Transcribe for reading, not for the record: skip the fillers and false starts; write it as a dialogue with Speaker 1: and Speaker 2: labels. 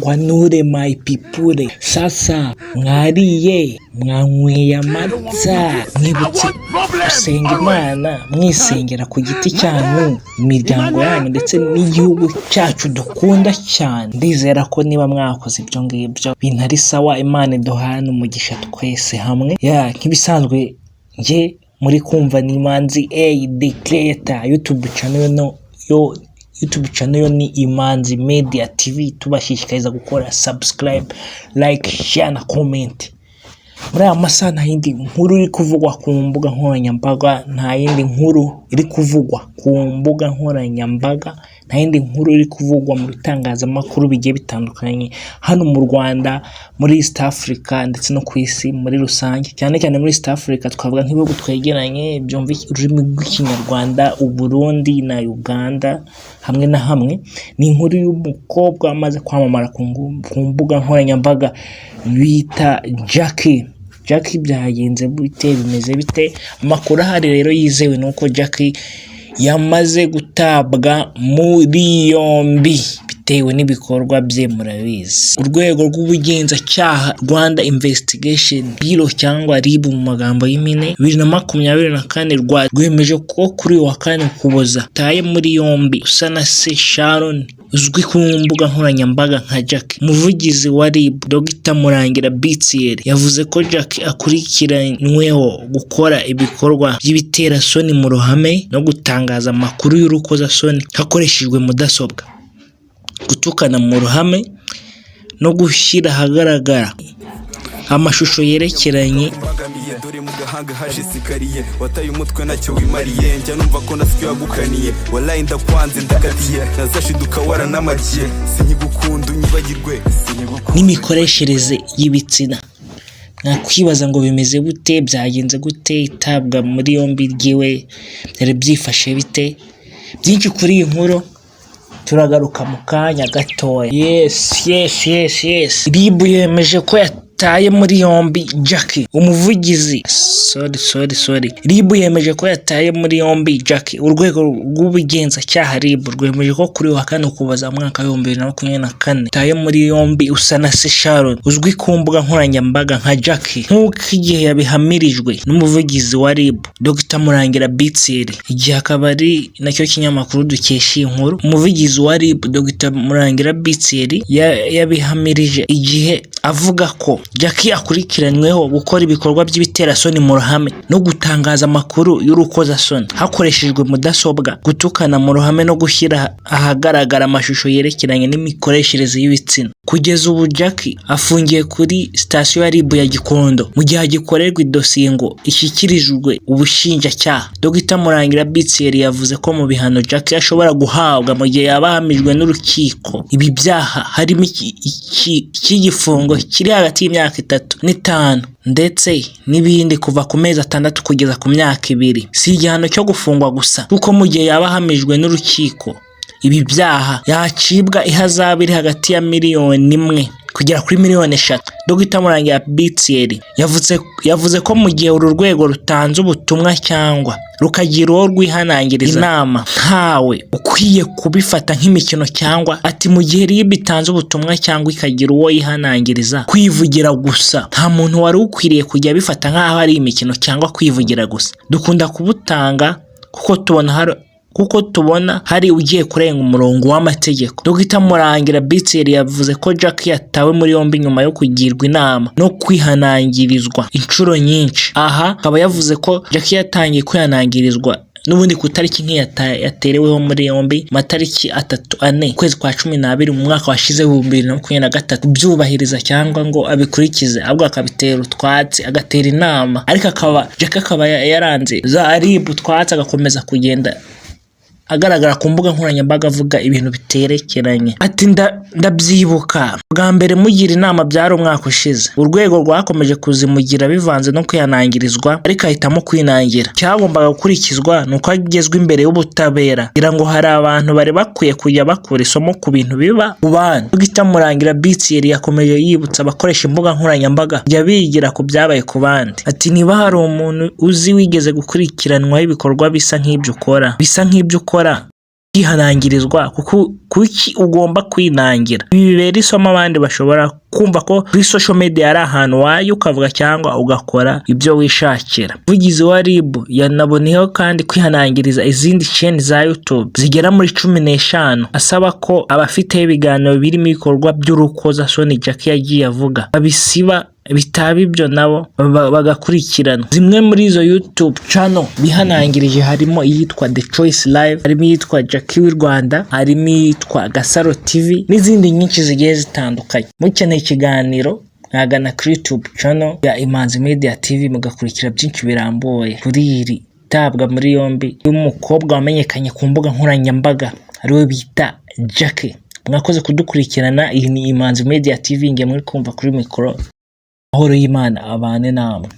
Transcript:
Speaker 1: Ngwanure my people, sasa mwariye mwanyweye amata, mwibutse gusenga Imana mwisengera ku giti cyanyu, imiryango yanyu ndetse n'igihugu cyacu dukunda cyane. Ndizera ko niba mwakoze ibyo ngibyo bintari sawa, Imana iduhane umugisha twese hamwe. Nk'ibisanzwe nge muri kumva ni Imanzi the Creator. YouTube channel yo ni Imanzi Media TV. Tubashishikariza gukora subscribe, like, share na comment. Muri aya masaha nta yindi nkuru iri kuvugwa ku mbuga nkoranyambaga, nta yindi nkuru iri kuvugwa ku mbuga nkoranyambaga, nta yindi nkuru iri kuvugwa mu bitangazamakuru bigiye bitandukanye hano mu Rwanda, muri East Africa ndetse no ku isi muri rusange. Cyane cyane muri East Africa twavuga nk'ibihugu twegeranye byumva ururimi rw'Ikinyarwanda, u Burundi na Uganda hamwe na hamwe. Ni inkuru y'umukobwa amaze kwamamara ku mbuga nkoranyambaga bita Jackie. Byagenze bite, bimeze bite? Amakuru ahari rero yizewe nuko Jackie yamaze gutabwa muri yombi bitewe n'ibikorwa bye. Murabizi urwego rw'ubugenzacyaha Rwanda Investigation Bureau cyangwa RIB mu magambo y'impine 2024 rwemeje ko kuri wa kane Ukuboza taye muri yombi Usanase Sharon uzwi ku mbuga nkoranyambaga nka Jackie. Umuvugizi wa RIB Dr Murangira BTL yavuze ko Jackie akurikiranyweho gukora ibikorwa by'ibiterasoni mu ruhame no gutangaza amakuru y'urukozasoni hakoreshejwe mudasobwa, gutukana mu ruhame no gushyira ahagaragara amashusho yerekeranye
Speaker 2: dore mu gahanga haje sikariye wataye umutwe nacyo wimariye njya numva ko nasyo yagukaniye wallahi ndakwanze ndakatiye nazashiduka waranamagiye sinyigukunda unyibagirwe
Speaker 1: n'imikoreshereze y'ibitsina. Nakwibaza ngo bimeze gute, byagenze gute, itabwa muri yombi ryiwe byari byifashe bite? Byinshi kuri iyi nkuru turagaruka mu kanya gatoya. Yes. RIB yemeje ko yataye muri yombi Jackie. Umuvugizi RIB yemeje ko yataye muri yombi Jackie. Urwego rw'ubugenzacyaha RIB rwemeje ko kuri wa kane Ukuboza mu mwaka wa 2024 taye muri yombi Usanase Sharon uzwi ku mbuga nkoranyambaga nka Jackie, nk'uko igihe yabihamirijwe n'umuvugizi wa RIB Dr Murangira BTL. Igihe akaba ari nacyo kinyamakuru dukesha inkuru. Umuvugizi wa RIB Dr Murangira BTL yabihamirije igihe avuga ko Jackie akurikiranyweho gukora ibikorwa by'ibiterasoni mu ruhame no gutangaza amakuru y'urukozasoni hakoreshejwe mudasobwa, gutukana mu ruhame no gushyira ahagaragara amashusho yerekeranye n'imikoreshereze y'ibitsina. Kugeza ubu Jackie afungiye kuri sitasiyo ya RIB ya Gikondo mu gihe gikorerwa idosiye ngo ishyikirijwe ubushinjacyaha. Dr Murangira BTL yavuze ko mu bihano Jackie ashobora guhabwa mu gihe yaba ahamijwe n'urukiko ibi byaha harimo igifungo kiri hagati y'imyaka 3 n'5 ndetse n'ibindi kuva ku mezi 6 kugeza ku myaka 2. Si igihano cyo gufungwa gusa kuko mu gihe yaba ahamijwe n'urukiko ibi byaha yacibwa ihazabu iri hagati ya $1,000,000 kugera kuri $3,000,000. Dr Murangira BTL yavuze ko mu gihe uru rwego rutanze ubutumwa cyangwa rukagira uwo rwihanangiriza inama, ntawe ukwiye kubifata nk'imikino cyangwa ati mu gihe RIB itanze ubutumwa cyangwa ikagira uwo yihanangiriza kwivugira gusa, nta muntu wari ukwiriye kujya bifata nk'aho ari imikino cyangwa kwivugira gusa. Dukunda kubutanga kuko tubona hari ugiye kurenga umurongo w'amategeko. Dr Murangira BTL yavuze ko Jackie yatawe muri yombi nyuma yo kugirwa inama no kwihanangirizwa inshuro nyinshi. Aha akaba yavuze ko Jackie yatangiye kwihanangirizwa n'ubundi ku tariki yatereweho muri yombi matariki 3 kwezi kwa 12 mu mwaka washize 2023 byubahiriza cyangwa ngo abikurikize, ahubwo akabitera utwatsi agatera inama, ariko Jackie akaba yaranze za RIB utwatsi agakomeza kugenda agaragara ku mbuga nkoranyambaga avuga ibintu biterekeranye. Ati ndabyibuka bwa mbere mugira inama byari umwaka ushize, urwego rwakomeje kuzimugira bivanze no kwihanangirizwa ariko ahitamo kwinangira. Cyagombaga gukurikizwa nuko agezwe imbere y'ubutabera. Ngira ngo hari abantu bari bakwiye kujya bakura isomo ku bintu biba ku bana. Dr Murangira BTL yakomeje yibutsa abakoresha imbuga nkoranyambaga kujya bigira ku byabaye ku bandi. Ati niba hari umuntu uzi wigeze gukurikiranwaho ibikorwa bisa nk'ibyo ukora kwihanangirizwa, kuki ugomba kwinangira. Ibi bibera isomo abandi bashobora kumva ko kuri social media ari ahantu wayo ukavuga cyangwa ugakora ibyo wishakira. Umuvugizi wa RIB yanaboneyeho kandi kwihanangiriza izindi chaîne za YouTube zigera muri 15 asaba ko abafite ibiganiro birimo ibikorwa by'urukozasoni Jackie yagiye avuga babisiba, bitaba ibyo nabo bagakurikirana. Zimwe muri izo YouTube channel bihanangirije harimo iyitwa The Choice Live, harimo iyitwa Jackie w'i Rwanda, harimo iyitwa Gasaro TV n'izindi nyinshi zigiye zitandukanye. Mukeneye ikiganiro mwagana kuri YouTube channel ya Imanzi Media TV mugakurikira byinshi birambuye kuri iri tabwa muri yombi y'umukobwa wamenyekanye ku mbuga nkoranyambaga ariwe bita Jackie. Mwakoze kudukurikirana. Iyi ni Imanzi Media TV, nge muri kumva kuri mikoro. Amahoro y'Imana abane namwe.